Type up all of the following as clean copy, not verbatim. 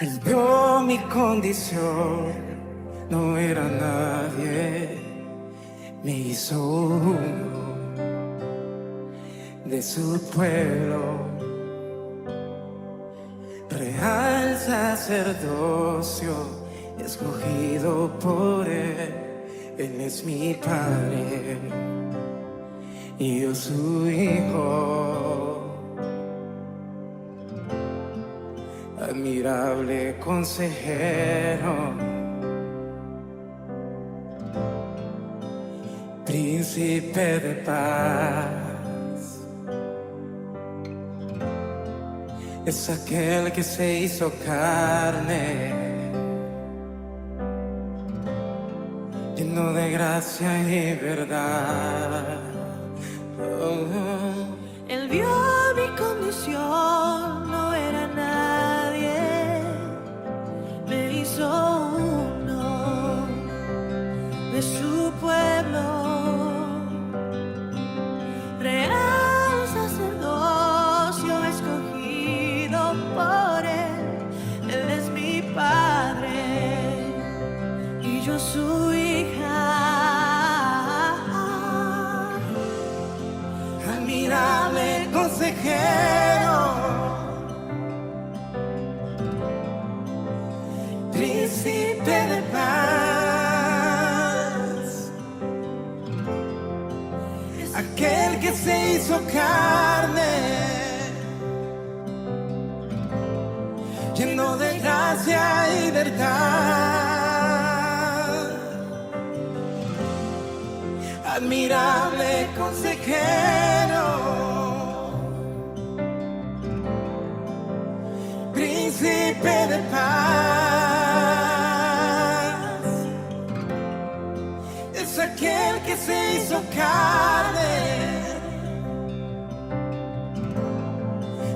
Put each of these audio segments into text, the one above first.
Él vio mi condición, no era nadie, me hizo uno de su pueblo, real sacerdocio, escogido por Él. Él es mi Padre y yo su Hijo. Admirable consejero, príncipe de paz, es aquel que se hizo carne, lleno de gracia y verdad. Él vio mi condición, no era nadie, me hizo uno de su pueblo, real sacerdocio escogido por Él. Él es mi Padre y yo su hija. Admirable consejero, príncipe de paz, aquel que se hizo carne, lleno de gracia y verdad. Admirable consejero, príncipe de paz, es aquel que se hizo carne,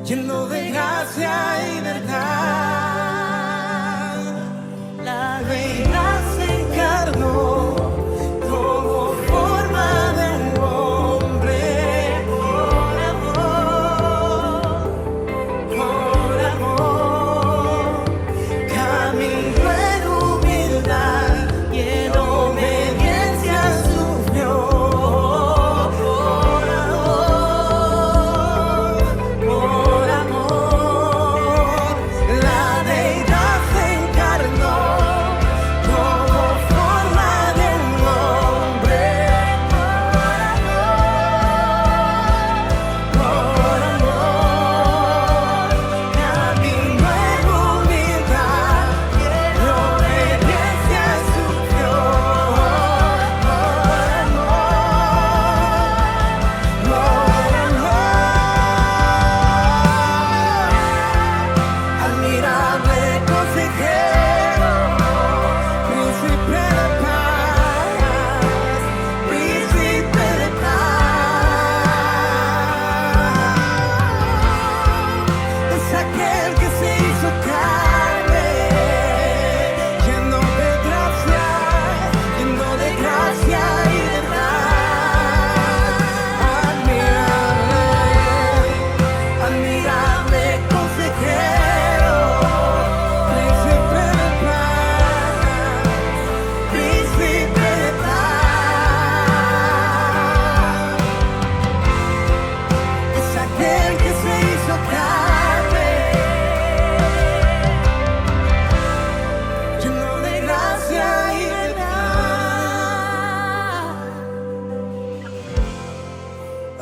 lleno de gracia y verdad. La deidad se encarnó.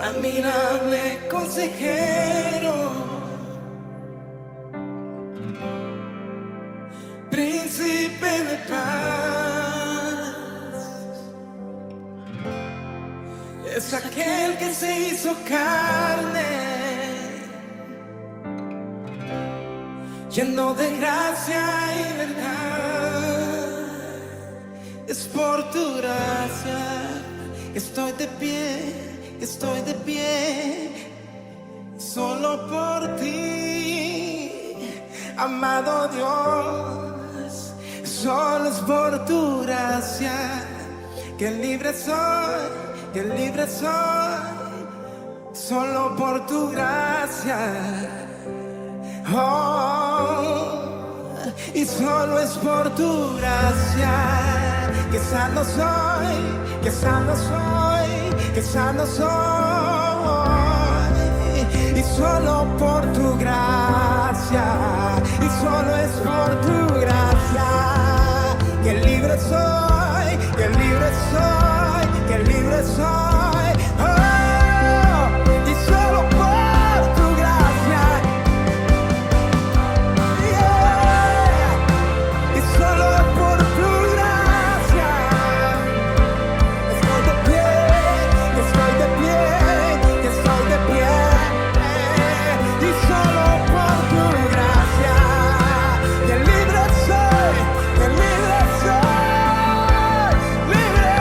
Admirable consejero, príncipe de paz, es aquel que se hizo carne, lleno de gracia y verdad. Es por tu gracia que estoy de pie. Estoy de pie, solo por ti, amado Dios. Solo es por tu gracia que libre soy, solo por tu gracia. Oh, y solo es por tu gracia que sano soy, que sano soy, que sano soy, y solo por tu gracia, y solo es por tu gracia que libre soy, que libre soy, que libre soy. Oh, y solo por tu gracia, yeah, y solo por tu gracia estoy de pie, estoy de pie, estoy de pie, y solo por tu gracia que libre soy, que libre soy, libre.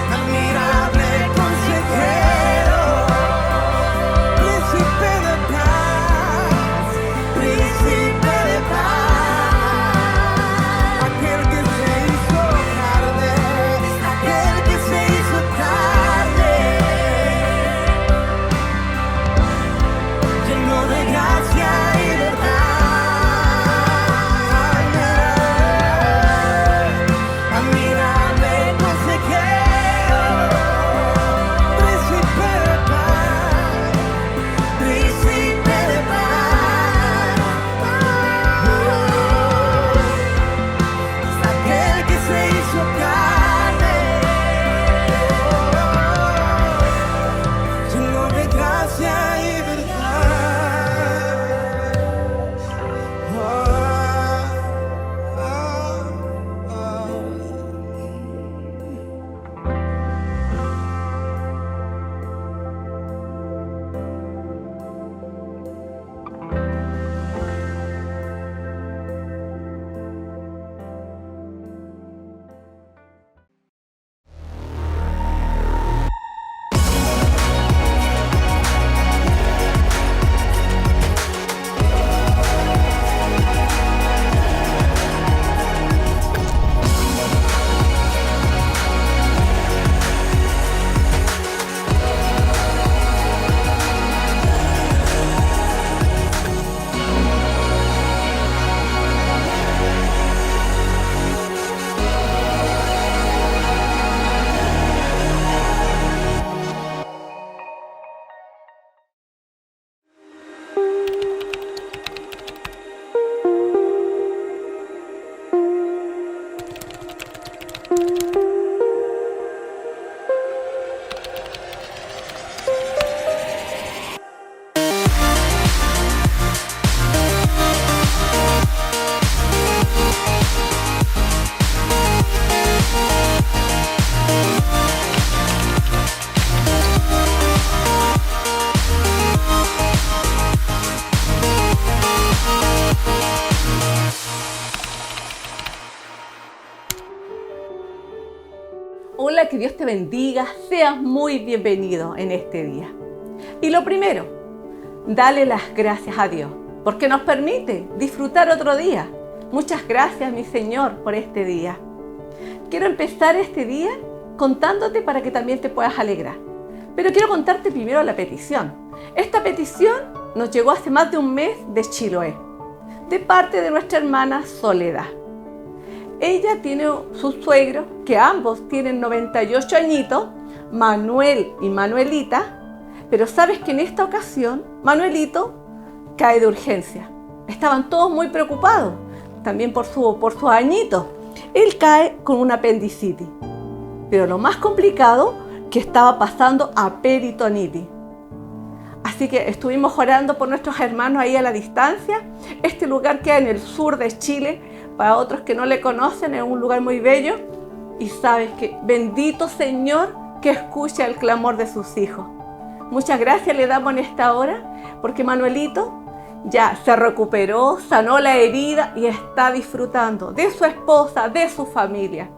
Admirable consejero, príncipe de paz, príncipe de paz, aquel que se hizo carne, aquel que se hizo carne, lleno de gracia y verdad. Admirable consejero, príncipe de paz, príncipe de paz, es aquel que se hizo carne, lleno de gracia y verdad. Hola, que Dios te bendiga, seas muy bienvenido en este día. Y lo primero, dale las gracias a Dios, porque nos permite disfrutar otro día. Muchas gracias, mi Señor, por este día. Quiero empezar este día contándote para que también te puedas alegrar. Pero quiero contarte primero la petición. Esta petición nos llegó hace más de un mes de Chiloé, de parte de nuestra hermana Soledad. Ella tiene sus suegros, que ambos tienen 98 añitos, Manuel y Manuelita, pero sabes que en esta ocasión Manuelito cae de urgencia. Estaban todos muy preocupados, también por sus añitos. Él cae con una apendicitis, pero lo más complicado que estaba pasando a peritonitis. Así que estuvimos orando por nuestros hermanos ahí a la distancia. Este lugar queda en el sur de Chile. Para otros que no le conocen, es un lugar muy bello. Y sabes que bendito Señor que escucha el clamor de sus hijos. Muchas gracias le damos en esta hora, porque Manuelito ya se recuperó, sanó la herida y está disfrutando de su esposa, de su familia.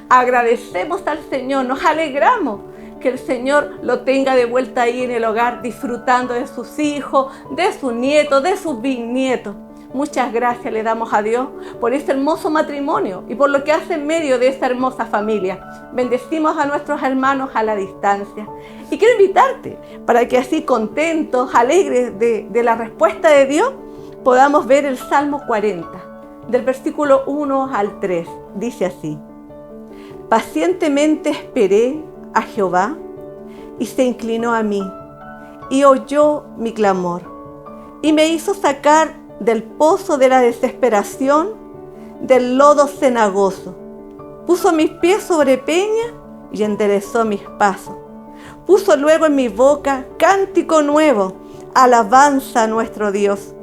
Agradecemos al Señor, nos alegramos que el Señor lo tenga de vuelta ahí en el hogar, disfrutando de sus hijos, de sus nietos, de sus bisnietos. Muchas gracias le damos a Dios por este hermoso matrimonio y por lo que hace en medio de esta hermosa familia. Bendecimos a nuestros hermanos a la distancia. Y quiero invitarte para que así contentos, alegres de la respuesta de Dios, podamos ver el Salmo 40, del versículo 1 al 3. Dice así: pacientemente esperé a Jehová y se inclinó a mí y oyó mi clamor y me hizo sacar del pozo de la desesperación, del lodo cenagoso. Puso mis pies sobre peña y enderezó mis pasos. Puso luego en mi boca cántico nuevo, alabanza a nuestro Dios.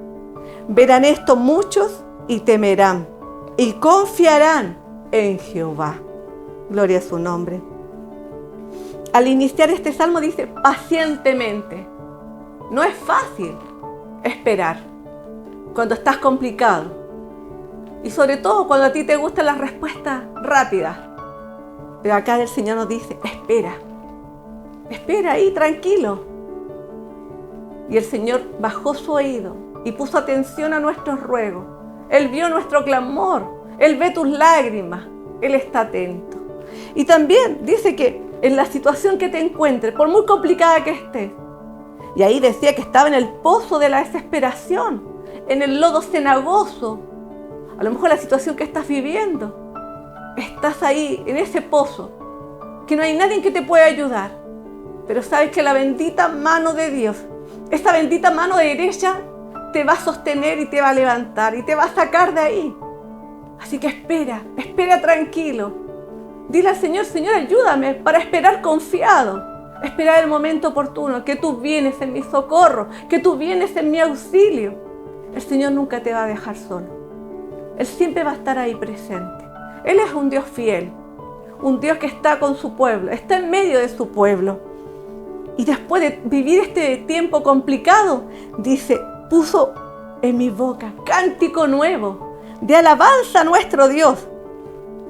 Verán esto muchos y temerán y confiarán en Jehová. Gloria a su nombre. Al iniciar este salmo dice pacientemente. No es fácil esperar cuando estás complicado y sobre todo cuando a ti te gustan las respuestas rápidas. Pero acá el Señor nos dice, espera ahí tranquilo. Y el Señor bajó su oído y puso atención a nuestros ruegos. Él vio nuestro clamor, Él ve tus lágrimas, Él está atento. Y también dice que en la situación que te encuentres, por muy complicada que estés, y ahí decía que estaba en el pozo de la desesperación, en el lodo cenagoso. A lo mejor la situación que estás viviendo, estás ahí en ese pozo, que no hay nadie que te pueda ayudar, pero sabes que la bendita mano de Dios, esa bendita mano derecha, te va a sostener y te va a levantar y te va a sacar de ahí. Así que espera tranquilo. Dile al Señor, Señor, ayúdame para esperar confiado. Esperar el momento oportuno, que tú vienes en mi socorro, que tú vienes en mi auxilio. El Señor nunca te va a dejar solo. Él siempre va a estar ahí presente. Él es un Dios fiel, un Dios que está con su pueblo, está en medio de su pueblo. Y después de vivir este tiempo complicado, dice, puso en mi boca cántico nuevo de alabanza a nuestro Dios.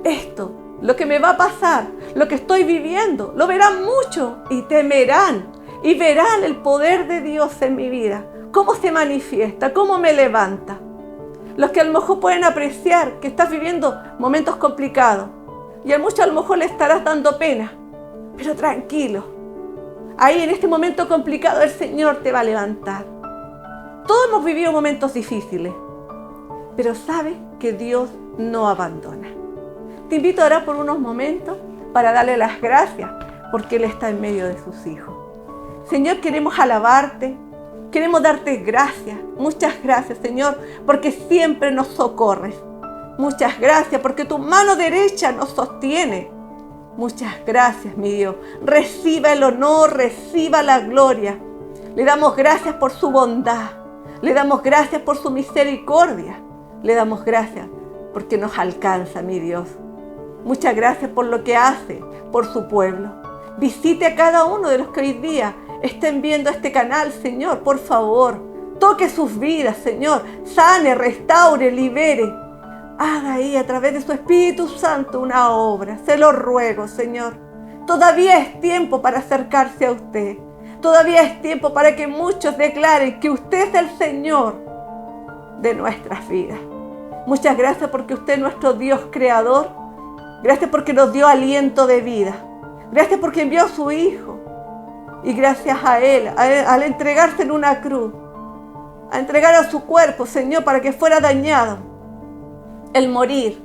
Esto, lo que me va a pasar, lo que estoy viviendo, lo verán mucho y temerán y verán el poder de Dios en mi vida, cómo se manifiesta, cómo me levanta. Los que a lo mejor pueden apreciar que estás viviendo momentos complicados y a muchos a lo mejor le estarás dando pena, pero tranquilo, ahí en este momento complicado el Señor te va a levantar. Todos hemos vivido momentos difíciles, pero sabes que Dios no abandona. Te invito a orar por unos momentos para darle las gracias porque Él está en medio de sus hijos. Señor, queremos alabarte, queremos darte gracias. Muchas gracias, Señor, porque siempre nos socorres. Muchas gracias porque tu mano derecha nos sostiene. Muchas gracias, mi Dios. Reciba el honor, reciba la gloria. Le damos gracias por su bondad. Le damos gracias por su misericordia. Le damos gracias porque nos alcanza, mi Dios. Muchas gracias por lo que hace por su pueblo. Visite a cada uno de los que hoy día estén viendo este canal, Señor, por favor. Toque sus vidas, Señor. Sane, restaure, libere. Haga ahí a través de su Espíritu Santo una obra. Se lo ruego, Señor. Todavía es tiempo para acercarse a usted. Todavía es tiempo para que muchos declaren que usted es el Señor de nuestras vidas. Muchas gracias porque usted es nuestro Dios creador. Gracias porque nos dio aliento de vida. Gracias porque envió a su Hijo. Y gracias a Él, al entregarse en una cruz, a entregar a su cuerpo, Señor, para que fuera dañado. El morir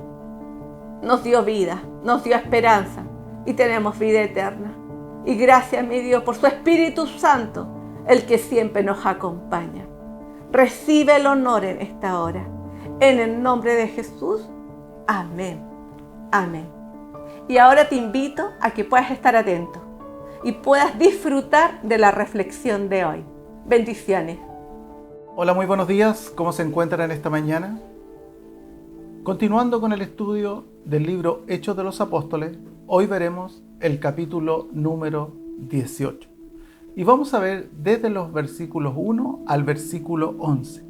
nos dio vida, nos dio esperanza y tenemos vida eterna. Y gracias, mi Dios, por su Espíritu Santo, el que siempre nos acompaña. Recibe el honor en esta hora. En el nombre de Jesús. Amén. Amén. Y ahora te invito a que puedas estar atento y puedas disfrutar de la reflexión de hoy. Bendiciones. Hola, muy buenos días. ¿Cómo se encuentran esta mañana? Continuando con el estudio del libro Hechos de los Apóstoles, hoy veremos el capítulo número 18. Y vamos a ver desde los versículos 1 al versículo 11.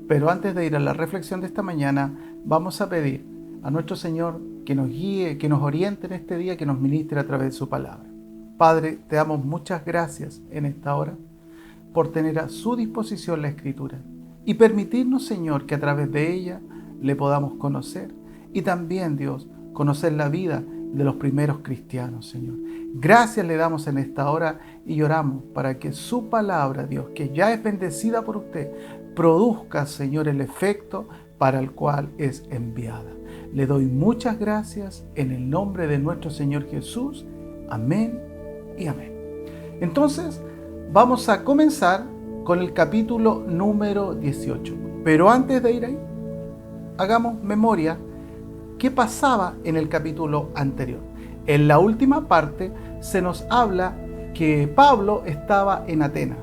Pero antes de ir a la reflexión de esta mañana, vamos a pedir a nuestro Señor que nos guíe, que nos oriente en este día, que nos ministre a través de su palabra. Padre, te damos muchas gracias en esta hora por tener a su disposición la Escritura y permitirnos, Señor, que a través de ella le podamos conocer y también, Dios, conocer la vida de los primeros cristianos, Señor. Gracias le damos en esta hora y oramos para que su palabra, Dios, que ya es bendecida por usted, produzca, Señor, el efecto para el cual es enviada. Le doy muchas gracias en el nombre de nuestro Señor Jesús. Amén y amén. Entonces, vamos a comenzar con el capítulo número 18. Pero antes de ir ahí, hagamos memoria qué pasaba en el capítulo anterior. En la última parte se nos habla que Pablo estaba en Atenas.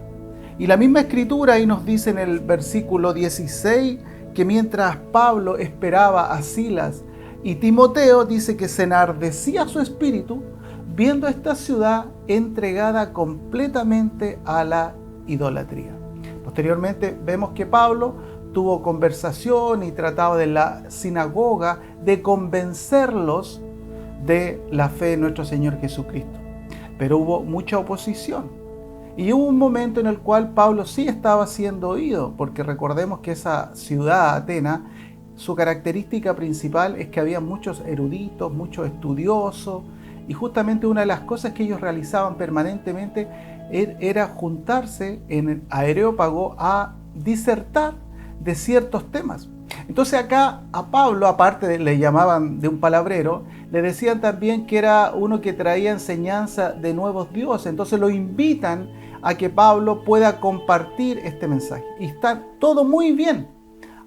Y la misma escritura ahí nos dice en el versículo 16 que mientras Pablo esperaba a Silas y Timoteo, dice que se enardecía su espíritu viendo esta ciudad entregada completamente a la idolatría. Posteriormente vemos que Pablo tuvo conversación y tratado de la sinagoga de convencerlos de la fe en nuestro Señor Jesucristo. Pero hubo mucha oposición. Y hubo un momento en el cual Pablo sí estaba siendo oído, porque recordemos que esa ciudad, Atenas, su característica principal es que había muchos eruditos, muchos estudiosos, y justamente una de las cosas que ellos realizaban permanentemente era juntarse en el Areópago a disertar de ciertos temas. Entonces acá a Pablo, aparte le llamaban de un palabrero, le decían también que era uno que traía enseñanza de nuevos dioses. Entonces lo invitan a que Pablo pueda compartir este mensaje. Y está todo muy bien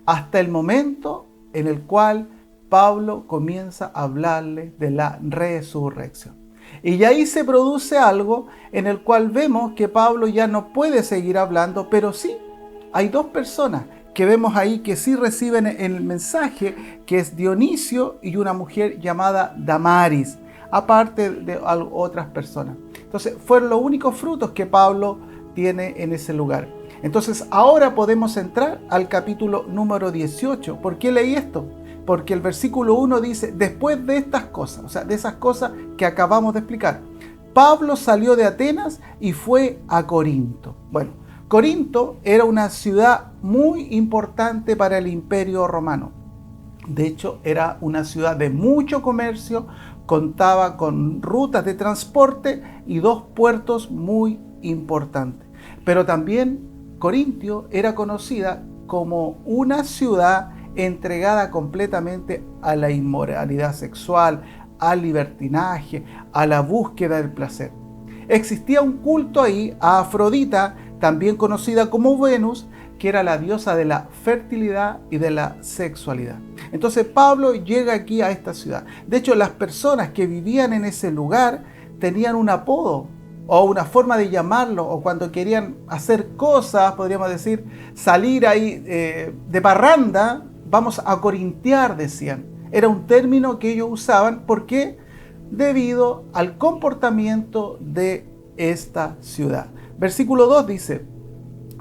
hasta el momento en el cual Pablo comienza a hablarle de la resurrección. Y ahí se produce algo en el cual vemos que Pablo ya no puede seguir hablando, pero sí, hay dos personas que vemos ahí que sí reciben el mensaje, que es Dionisio y una mujer llamada Damaris, aparte de otras personas. Entonces, fueron los únicos frutos que Pablo tiene en ese lugar. Entonces, ahora podemos entrar al capítulo número 18. ¿Por qué leí esto? Porque el versículo 1 dice, después de estas cosas, o sea, de esas cosas que acabamos de explicar, Pablo salió de Atenas y fue a Corinto. Bueno, Corinto era una ciudad muy importante para el Imperio Romano. De hecho, era una ciudad de mucho comercio, contaba con rutas de transporte y dos puertos muy importantes. Pero también Corintio era conocida como una ciudad entregada completamente a la inmoralidad sexual, al libertinaje, a la búsqueda del placer. Existía un culto ahí a Afrodita, también conocida como Venus, que era la diosa de la fertilidad y de la sexualidad. Entonces Pablo llega aquí a esta ciudad. De hecho, las personas que vivían en ese lugar tenían un apodo o una forma de llamarlo, o cuando querían hacer cosas, podríamos decir, salir ahí de parranda, vamos a corintiar, decían. Era un término que ellos usaban, ¿por qué? Debido al comportamiento de esta ciudad. Versículo 2 dice,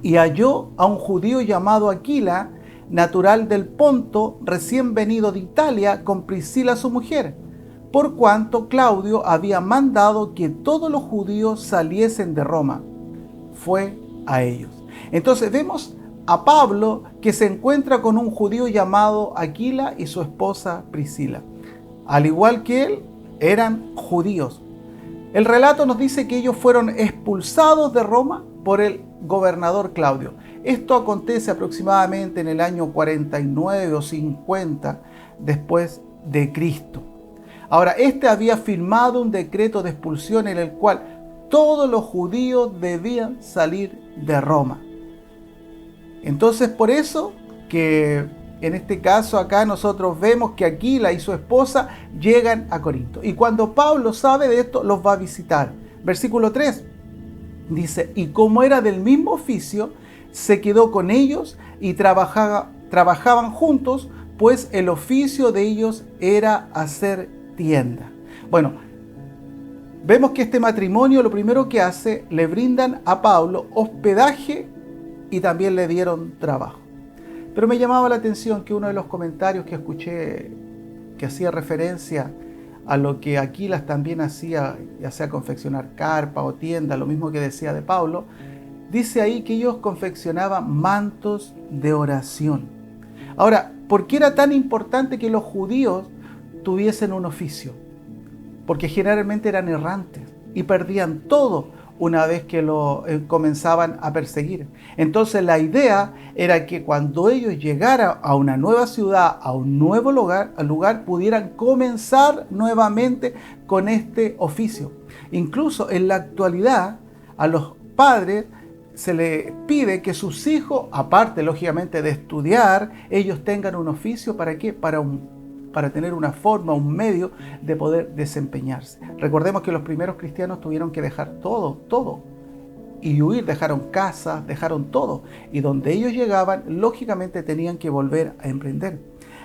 y halló a un judío llamado Aquila, natural del Ponto, recién venido de Italia, con Priscila su mujer, por cuanto Claudio había mandado que todos los judíos saliesen de Roma. Fue a ellos. Entonces vemos a Pablo que se encuentra con un judío llamado Aquila y su esposa Priscila. Al igual que él, eran judíos. El relato nos dice que ellos fueron expulsados de Roma por el gobernador Claudio. Esto acontece aproximadamente en el año 49 o 50 después de Cristo. Ahora, este había firmado un decreto de expulsión en el cual todos los judíos debían salir de Roma. Entonces, por eso que en este caso acá nosotros vemos que Aquila y su esposa llegan a Corinto. Y cuando Pablo sabe de esto, los va a visitar. Versículo 3 dice, y como era del mismo oficio, se quedó con ellos y trabajaban juntos, pues el oficio de ellos era hacer tienda. Bueno, vemos que este matrimonio lo primero que hace, le brindan a Pablo hospedaje y también le dieron trabajo. Pero me llamaba la atención que uno de los comentarios que escuché que hacía referencia a lo que Aquilas también hacía, ya sea confeccionar carpa o tienda, lo mismo que decía de Pablo, dice ahí que ellos confeccionaban mantos de oración. Ahora, ¿por qué era tan importante que los judíos tuviesen un oficio? Porque generalmente eran errantes y perdían todo una vez que lo comenzaban a perseguir. Entonces la idea era que cuando ellos llegaran a una nueva ciudad, a un nuevo lugar, pudieran comenzar nuevamente con este oficio. Incluso en la actualidad a los padres se les pide que sus hijos, aparte lógicamente de estudiar, ellos tengan un oficio. ¿Para qué? Para tener una forma, un medio de poder desempeñarse. Recordemos que los primeros cristianos tuvieron que dejar todo, y huir, dejaron casas, dejaron todo. Y donde ellos llegaban, lógicamente tenían que volver a emprender.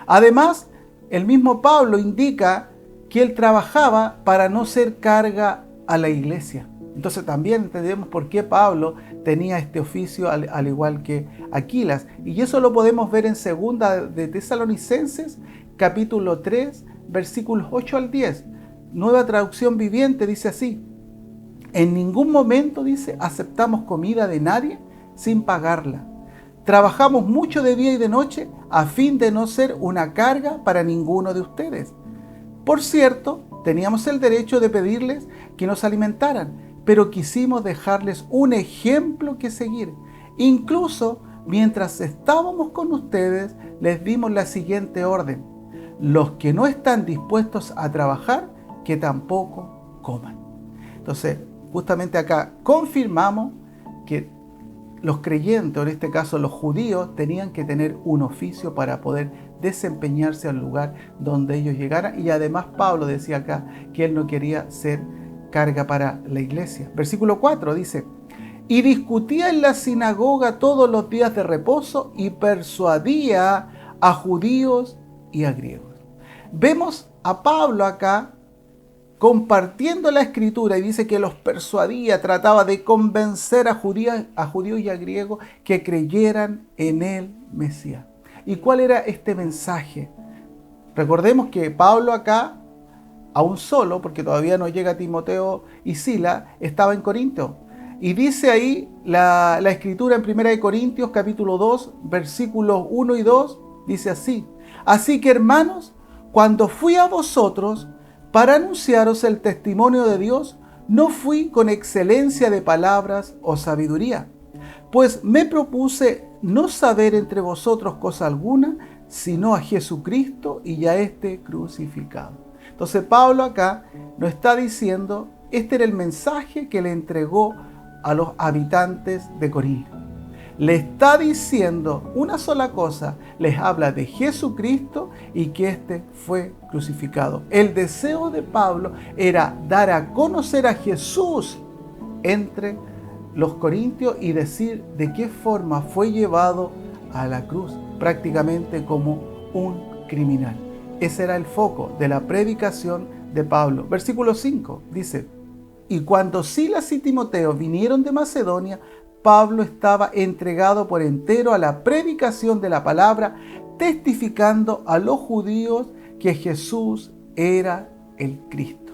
Además, el mismo Pablo indica que él trabajaba para no ser carga a la iglesia. Entonces también entendemos por qué Pablo tenía este oficio al igual que Aquilas. Y eso lo podemos ver en 2 de Tesalonicenses, capítulo 3, versículos 8 al 10. Nueva traducción viviente dice así: en ningún momento, dice, aceptamos comida de nadie sin pagarla. Trabajamos mucho de día y de noche a fin de no ser una carga para ninguno de ustedes. Por cierto, teníamos el derecho de pedirles que nos alimentaran, pero quisimos dejarles un ejemplo que seguir. Incluso mientras estábamos con ustedes, les dimos la siguiente orden: los que no están dispuestos a trabajar, que tampoco coman. Entonces, justamente acá confirmamos que los creyentes, o en este caso los judíos, tenían que tener un oficio para poder desempeñarse al lugar donde ellos llegaran. Y además Pablo decía acá que él no quería ser carga para la iglesia. Versículo 4 dice: y discutía en la sinagoga todos los días de reposo y persuadía a judíos y a griegos. Vemos a Pablo acá compartiendo la escritura y dice que los persuadía, trataba de convencer a judíos y a griegos que creyeran en el Mesías. ¿Y cuál era este mensaje? Recordemos que Pablo acá, aún solo, porque todavía no llega Timoteo y Sila, estaba en Corinto. Y dice ahí la escritura en 1 Corintios capítulo 2, versículos 1 y 2, dice así: así que hermanos, cuando fui a vosotros para anunciaros el testimonio de Dios, no fui con excelencia de palabras o sabiduría, pues me propuse no saber entre vosotros cosa alguna, sino a Jesucristo y a este crucificado. Entonces Pablo acá nos está diciendo, este era el mensaje que le entregó a los habitantes de Corinto. Le está diciendo una sola cosa, les habla de Jesucristo y que éste fue crucificado. El deseo de Pablo era dar a conocer a Jesús entre los corintios y decir de qué forma fue llevado a la cruz, prácticamente como un criminal. Ese era el foco de la predicación de Pablo. Versículo 5 dice: y cuando Silas y Timoteo vinieron de Macedonia, Pablo estaba entregado por entero a la predicación de la palabra, testificando a los judíos que Jesús era el Cristo.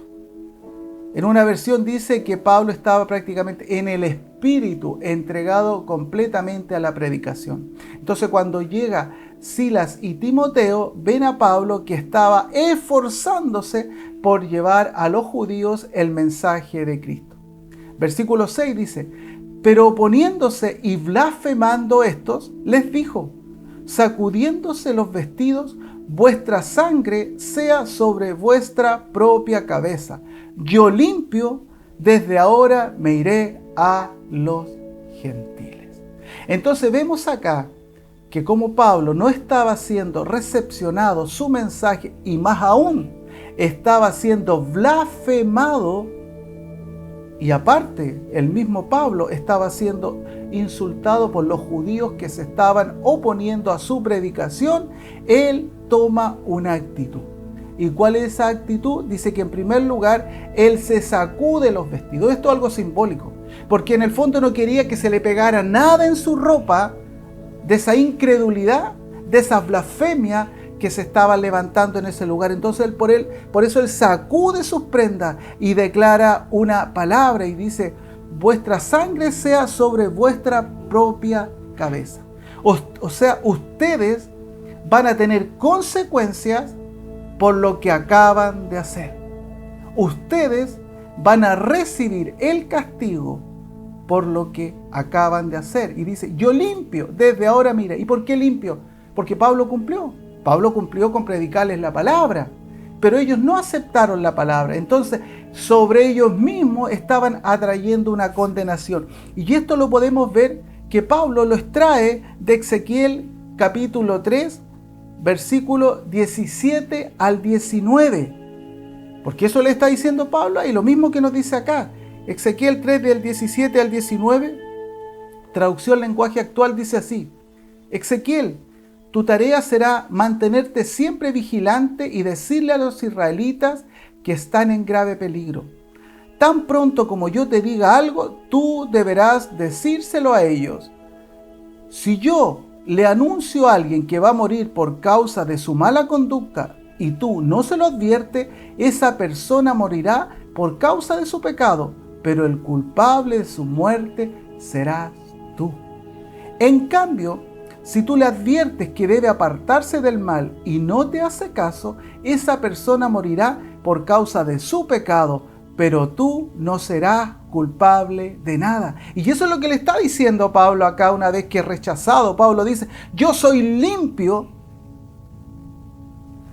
En una versión dice que Pablo estaba prácticamente en el Espíritu, entregado completamente a la predicación. Entonces cuando llega Silas y Timoteo, ven a Pablo que estaba esforzándose por llevar a los judíos el mensaje de Cristo. Versículo 6 dice: pero oponiéndose y blasfemando estos, les dijo: sacudiéndose los vestidos, vuestra sangre sea sobre vuestra propia cabeza. Yo limpio, desde ahora me iré a los gentiles. Entonces vemos acá que como Pablo no estaba siendo recepcionado su mensaje, y más aún estaba siendo blasfemado, y aparte el mismo Pablo estaba siendo insultado por los judíos que se estaban oponiendo a su predicación, él toma una actitud. ¿Y cuál es esa actitud? Dice que en primer lugar, él se sacude los vestidos. Esto es algo simbólico, porque en el fondo no quería que se le pegara nada en su ropa de esa incredulidad, de esa blasfemia que se estaba levantando en ese lugar. Entonces por eso él sacude sus prendas y declara una palabra y dice: vuestra sangre sea sobre vuestra propia cabeza. O sea, ustedes van a tener consecuencias por lo que acaban de hacer. Ustedes van a recibir el castigo por lo que acaban de hacer. Y dice, yo limpio desde ahora, mira. ¿Y por qué limpio? Porque Pablo cumplió. Pablo cumplió con predicarles la palabra, pero ellos no aceptaron la palabra. Entonces, sobre ellos mismos estaban atrayendo una condenación. Y esto lo podemos ver que Pablo lo extrae de Ezequiel capítulo 3, versículo 17 al 19. Porque eso le está diciendo Pablo ahí, lo mismo que nos dice acá. Ezequiel 3, del 17 al 19, traducción lenguaje actual, dice así: Ezequiel, tu tarea será mantenerte siempre vigilante y decirle a los israelitas que están en grave peligro. Tan pronto como yo te diga algo, tú deberás decírselo a ellos. Si yo le anuncio a alguien que va a morir por causa de su mala conducta y tú no se lo adviertes, esa persona morirá por causa de su pecado, pero el culpable de su muerte serás tú. En cambio, si tú le adviertes que debe apartarse del mal y no te hace caso, esa persona morirá por causa de su pecado, pero tú no serás culpable de nada. Y eso es lo que le está diciendo Pablo acá una vez que es rechazado. Pablo dice, yo soy limpio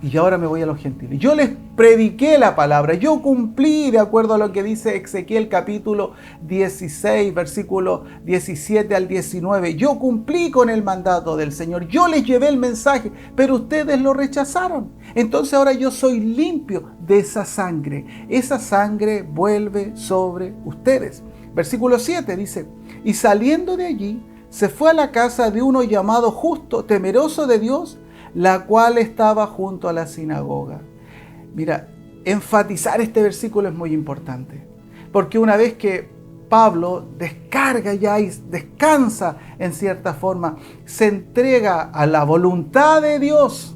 y ahora me voy a los gentiles. Yo les prediqué la palabra, yo cumplí de acuerdo a lo que dice Ezequiel capítulo 16, versículo 17 al 19. Yo cumplí con el mandato del Señor, yo les llevé el mensaje, pero ustedes lo rechazaron. Entonces ahora yo soy limpio de esa sangre. Esa sangre vuelve sobre ustedes. Versículo 7 dice, y saliendo de allí, se fue a la casa de uno llamado Justo, temeroso de Dios, la cual estaba junto a la sinagoga. Mira, enfatizar este versículo es muy importante, porque una vez que Pablo descarga ya y descansa en cierta forma, se entrega a la voluntad de Dios,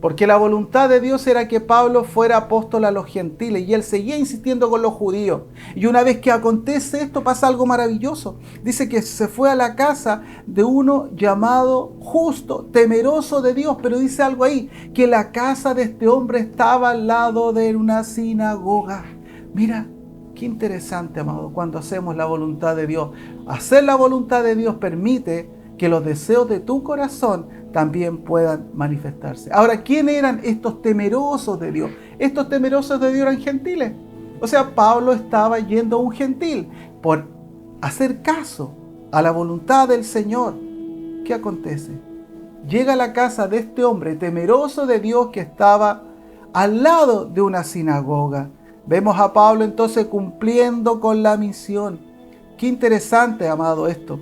porque la voluntad de Dios era que Pablo fuera apóstol a los gentiles y él seguía insistiendo con los judíos. Y una vez que acontece esto, pasa algo maravilloso. Dice que se fue a la casa de uno llamado Justo, temeroso de Dios, pero dice algo ahí, que la casa de este hombre estaba al lado de una sinagoga. Mira, qué interesante, amado, cuando hacemos la voluntad de Dios. Hacer la voluntad de Dios permite que los deseos de tu corazón también puedan manifestarse. Ahora, ¿quién eran estos temerosos de Dios? Estos temerosos de Dios eran gentiles. O sea, Pablo estaba yendo a un gentil por hacer caso a la voluntad del Señor. ¿Qué acontece? Llega a la casa de este hombre temeroso de Dios que estaba al lado de una sinagoga. Vemos a Pablo entonces cumpliendo con la misión. Qué interesante, amado, esto.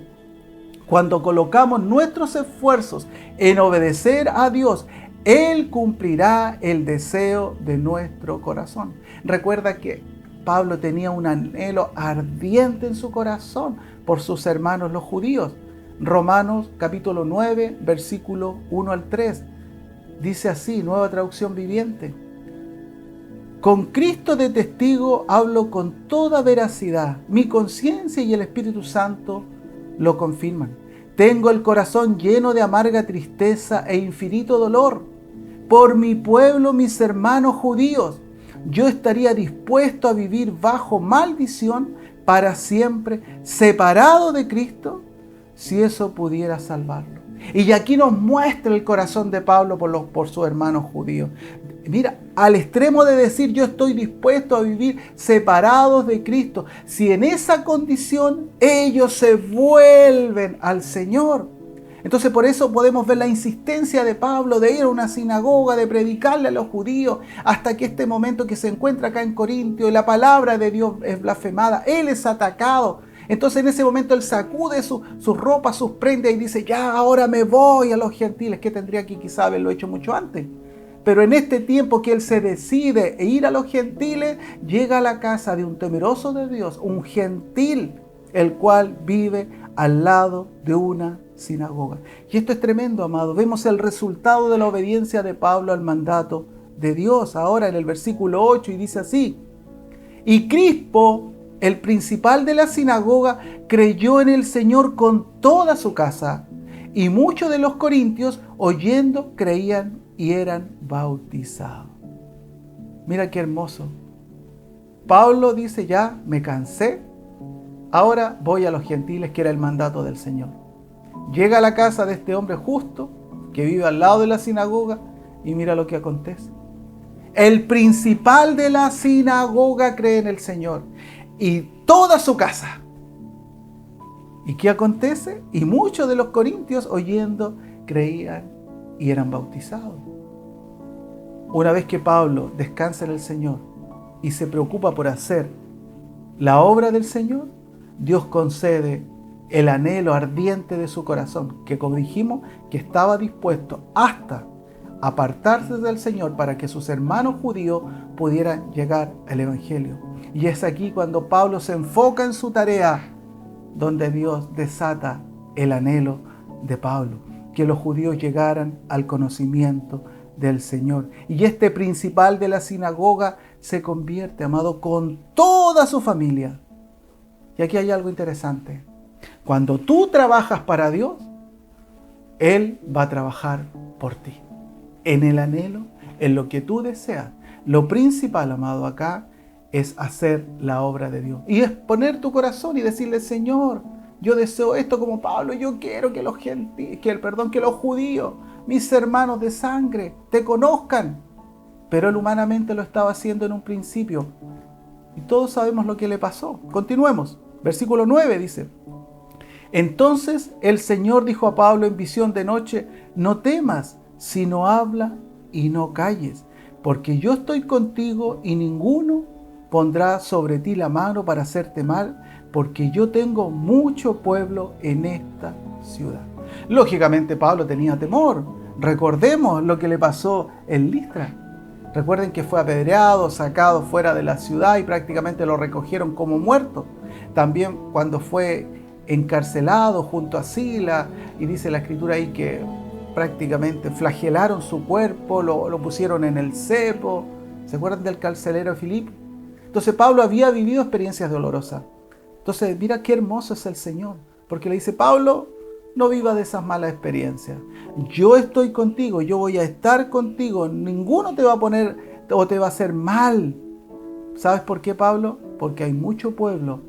Cuando colocamos nuestros esfuerzos en obedecer a Dios, Él cumplirá el deseo de nuestro corazón. Recuerda que Pablo tenía un anhelo ardiente en su corazón por sus hermanos los judíos. Romanos capítulo 9, versículo 1 al 3. Dice así, Nueva Traducción Viviente. Con Cristo de testigo hablo con toda veracidad. Mi conciencia y el Espíritu Santo lo confirman. Tengo el corazón lleno de amarga tristeza e infinito dolor por mi pueblo, mis hermanos judíos. Yo estaría dispuesto a vivir bajo maldición para siempre, separado de Cristo, si eso pudiera salvarlo. Y aquí nos muestra el corazón de Pablo por sus hermanos judíos. Mira, al extremo de decir yo estoy dispuesto a vivir separados de Cristo, si en esa condición ellos se vuelven al Señor. Entonces por eso podemos ver la insistencia de Pablo de ir a una sinagoga, de predicarle a los judíos, hasta que este momento que se encuentra acá en Corintio y la palabra de Dios es blasfemada, él es atacado. Entonces en ese momento él sacude sus ropas, sus prendas y dice, ya ahora me voy a los gentiles, que tendría que quizá haberlo hecho mucho antes. Pero en este tiempo que él se decide ir a los gentiles, llega a la casa de un temeroso de Dios, un gentil, el cual vive al lado de una sinagoga. Y esto es tremendo, amado. Vemos el resultado de la obediencia de Pablo al mandato de Dios. Ahora en el versículo 8 y dice así, y Crispo, el principal de la sinagoga, creyó en el Señor con toda su casa, y muchos de los corintios, oyendo, creían y eran bautizados. Mira qué hermoso. Pablo dice, ya me cansé, ahora voy a los gentiles, que era el mandato del Señor. Llega a la casa de este hombre justo, que vive al lado de la sinagoga, y mira lo que acontece. El principal de la sinagoga cree en el Señor, y toda su casa. ¿Y qué acontece? Y muchos de los corintios, oyendo, creían y eran bautizados. Una vez que Pablo descansa en el Señor y se preocupa por hacer la obra del Señor, Dios concede el anhelo ardiente de su corazón, que como dijimos, que estaba dispuesto hasta apartarse del Señor para que sus hermanos judíos pudieran llegar al Evangelio. Y es aquí cuando Pablo se enfoca en su tarea, donde Dios desata el anhelo de Pablo, que los judíos llegaran al conocimiento del Señor. Y este principal de la sinagoga se convierte, amado, con toda su familia. Y aquí hay algo interesante. Cuando tú trabajas para Dios, Él va a trabajar por ti. En el anhelo, en lo que tú deseas. Lo principal, amado, acá es hacer la obra de Dios. Y es poner tu corazón y decirle, Señor, yo deseo esto como Pablo, yo quiero que los judíos, mis hermanos de sangre, te conozcan. Pero él humanamente lo estaba haciendo en un principio. Y todos sabemos lo que le pasó. Continuemos. Versículo 9 dice, entonces el Señor dijo a Pablo en visión de noche, no temas, sino habla y no calles, porque yo estoy contigo y ninguno pondrá sobre ti la mano para hacerte mal, porque yo tengo mucho pueblo en esta ciudad. Lógicamente Pablo tenía temor. Recordemos lo que le pasó en Listra. Recuerden que fue apedreado, sacado fuera de la ciudad y prácticamente lo recogieron como muerto. También cuando fue encarcelado junto a Sila, y dice la escritura ahí que prácticamente flagelaron su cuerpo, lo pusieron en el cepo. ¿Se acuerdan del carcelero Filipo? Entonces Pablo había vivido experiencias dolorosas. Entonces mira qué hermoso es el Señor, porque le dice, Pablo, no viva de esas malas experiencias. Yo estoy contigo, yo voy a estar contigo, ninguno te va a poner o te va a hacer mal. ¿Sabes por qué, Pablo? Porque hay mucho pueblo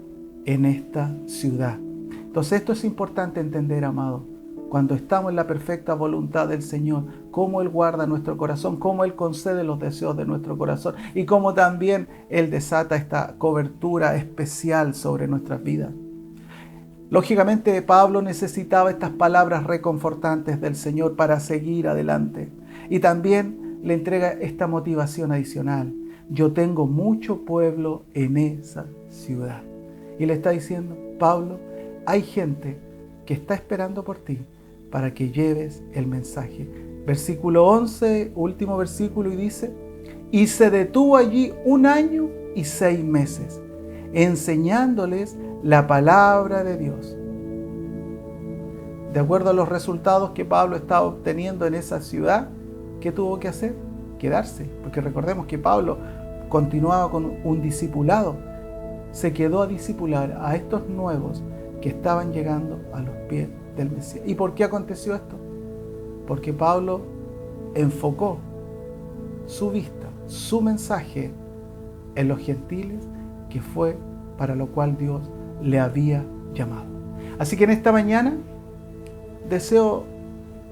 en esta ciudad. Entonces esto es importante entender, amado. Cuando estamos en la perfecta voluntad del Señor, cómo Él guarda nuestro corazón, cómo Él concede los deseos de nuestro corazón y cómo también Él desata esta cobertura especial sobre nuestras vidas. Lógicamente, Pablo necesitaba estas palabras reconfortantes del Señor para seguir adelante. Y también le entrega esta motivación adicional. Yo tengo mucho pueblo en esa ciudad. Y le está diciendo, Pablo, hay gente que está esperando por ti para que lleves el mensaje. Versículo 11, último versículo, y dice, y se detuvo allí 1 año y 6 meses, enseñándoles la palabra de Dios. De acuerdo a los resultados que Pablo estaba obteniendo en esa ciudad, ¿qué tuvo que hacer? Quedarse, porque recordemos que Pablo continuaba con un discipulado. Se quedó a discipular a estos nuevos que estaban llegando a los pies del Mesías. ¿Y por qué aconteció esto? Porque Pablo enfocó su vista, su mensaje en los gentiles, que fue para lo cual Dios le había llamado. Así que en esta mañana deseo,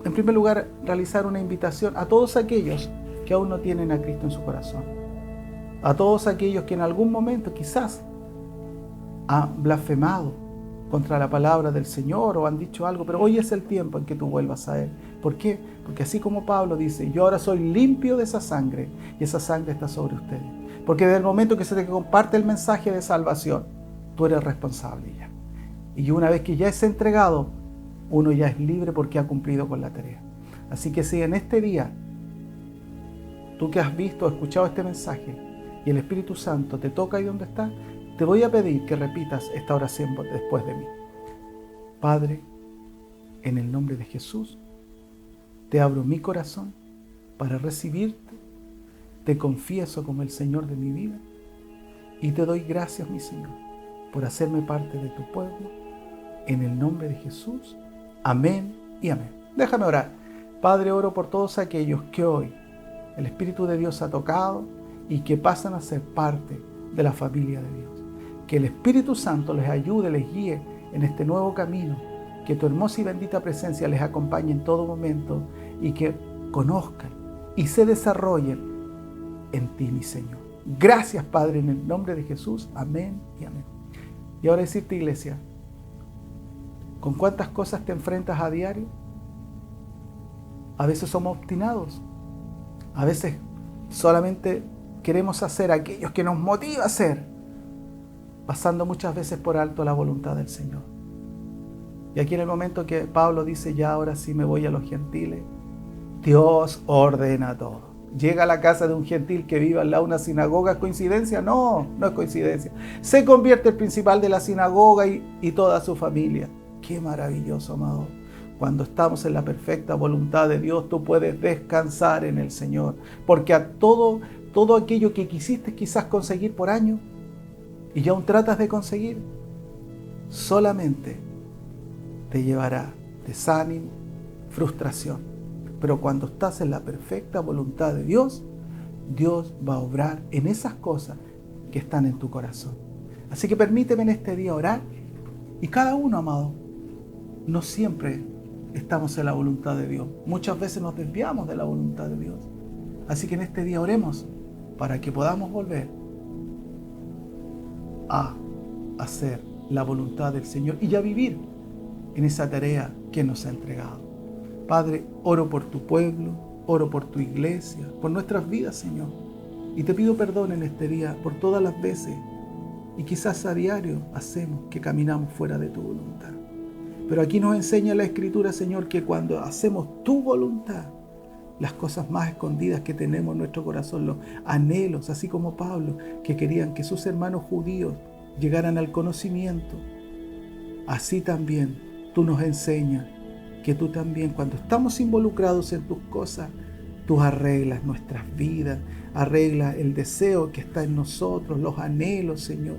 en primer lugar, realizar una invitación a todos aquellos que aún no tienen a Cristo en su corazón. A todos aquellos que en algún momento quizás han blasfemado contra la palabra del Señor o han dicho algo, pero hoy es el tiempo en que tú vuelvas a Él. ¿Por qué? Porque así como Pablo dice, yo ahora soy limpio de esa sangre y esa sangre está sobre ustedes. Porque desde el momento que se te comparte el mensaje de salvación, tú eres responsable ya. Y una vez que ya es entregado, uno ya es libre porque ha cumplido con la tarea. Así que si en este día, tú que has visto o escuchado este mensaje y el Espíritu Santo te toca ahí donde estás, te voy a pedir que repitas esta oración después de mí. Padre, en el nombre de Jesús, te abro mi corazón para recibirte, te confieso como el Señor de mi vida y te doy gracias, mi Señor, por hacerme parte de tu pueblo. En el nombre de Jesús. Amén y amén. Déjame orar. Padre, oro por todos aquellos que hoy el Espíritu de Dios ha tocado y que pasan a ser parte de la familia de Dios. Que el Espíritu Santo les ayude, les guíe en este nuevo camino. Que tu hermosa y bendita presencia les acompañe en todo momento y que conozcan y se desarrollen en ti, mi Señor. Gracias, Padre, en el nombre de Jesús. Amén y amén. Y ahora decirte, iglesia, ¿con cuántas cosas te enfrentas a diario? A veces somos obstinados. A veces solamente queremos hacer aquello que nos motiva a hacer, pasando muchas veces por alto la voluntad del Señor. Y aquí en el momento que Pablo dice, ya ahora sí me voy a los gentiles, Dios ordena todo. Llega a la casa de un gentil que vive al lado de una sinagoga. ¿Es coincidencia? No, no es coincidencia. Se convierte el principal de la sinagoga y toda su familia. Qué maravilloso, amado. Cuando estamos en la perfecta voluntad de Dios, tú puedes descansar en el Señor. Porque a todo aquello que quisiste quizás conseguir por años y ya aún tratas de conseguir, solamente te llevará desánimo, frustración. Pero cuando estás en la perfecta voluntad de Dios, Dios va a obrar en esas cosas que están en tu corazón. Así que permíteme en este día orar. Y cada uno, amado, no siempre estamos en la voluntad de Dios. Muchas veces nos desviamos de la voluntad de Dios. Así que en este día oremos para que podamos volver a hacer la voluntad del Señor y ya vivir en esa tarea que nos ha entregado. Padre, oro por tu pueblo, oro por tu iglesia, por nuestras vidas, Señor. Y te pido perdón en este día por todas las veces, y quizás a diario hacemos que caminamos fuera de tu voluntad. Pero aquí nos enseña la Escritura, Señor, que cuando hacemos tu voluntad, las cosas más escondidas que tenemos en nuestro corazón, los anhelos, así como Pablo, que querían que sus hermanos judíos llegaran al conocimiento, así también tú nos enseñas que tú también, cuando estamos involucrados en tus cosas, tú arreglas nuestras vidas, arreglas el deseo que está en nosotros, los anhelos, Señor.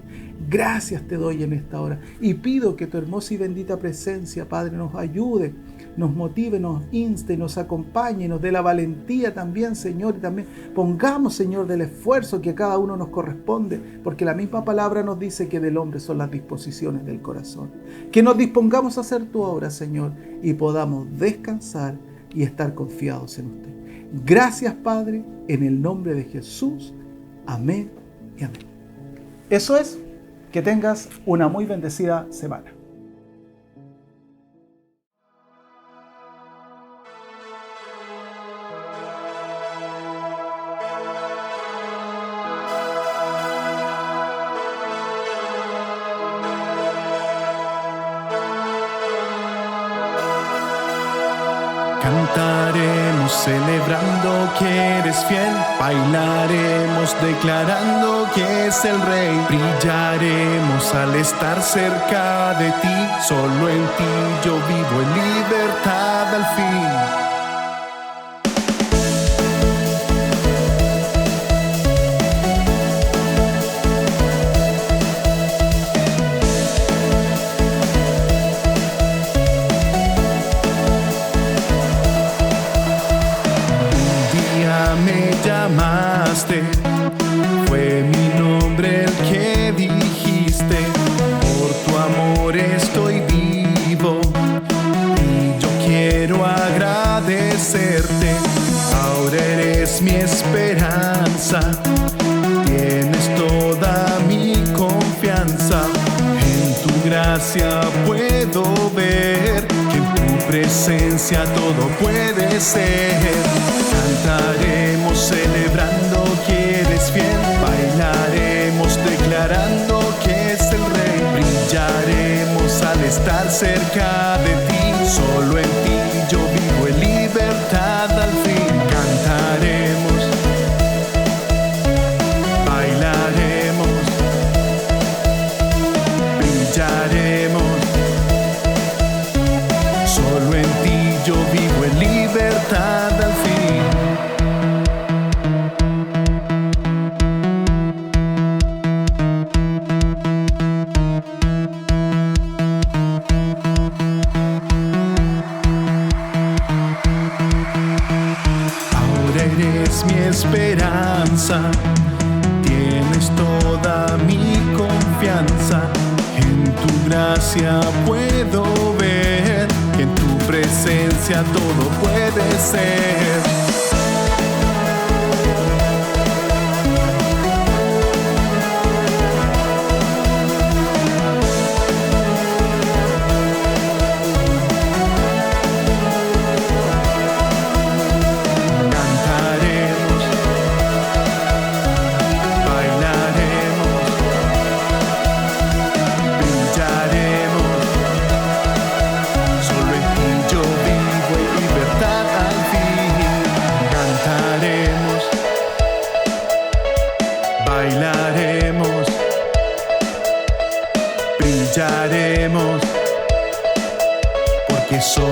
Gracias te doy en esta hora y pido que tu hermosa y bendita presencia, Padre, nos ayude, nos motive, nos inste, nos acompañe, nos dé la valentía también, Señor, y también pongamos, Señor, del esfuerzo que a cada uno nos corresponde, porque la misma palabra nos dice que del hombre son las disposiciones del corazón. Que nos dispongamos a hacer tu obra, Señor, y podamos descansar y estar confiados en usted. Gracias, Padre, en el nombre de Jesús. Amén y amén. Eso es, que tengas una muy bendecida semana. Cantaremos celebrando que eres fiel, bailaremos declarando que es el Rey, brillaremos al estar cerca de ti, solo en ti yo vivo en libertad al fin. Me llamaste, fue mi nombre el que dijiste, por tu amor estoy vivo y yo quiero agradecerte. Ahora eres mi esperanza, tienes toda mi confianza, en tu gracia puedo ver que en tu presencia todo puede ser. Cantaremos celebrando que eres fiel, bailaremos declarando que es el Rey, brillaremos al estar cerca de ti, solo en ti yo vivo en libertad al fin. Cantaremos, bailaremos, brillaremos, solo en ti yo vivo en libertad al fin. esperanza. Tienes toda mi confianza. En tu gracia puedo ver que en tu presencia todo puede ser. Bailaremos, brillaremos, porque solo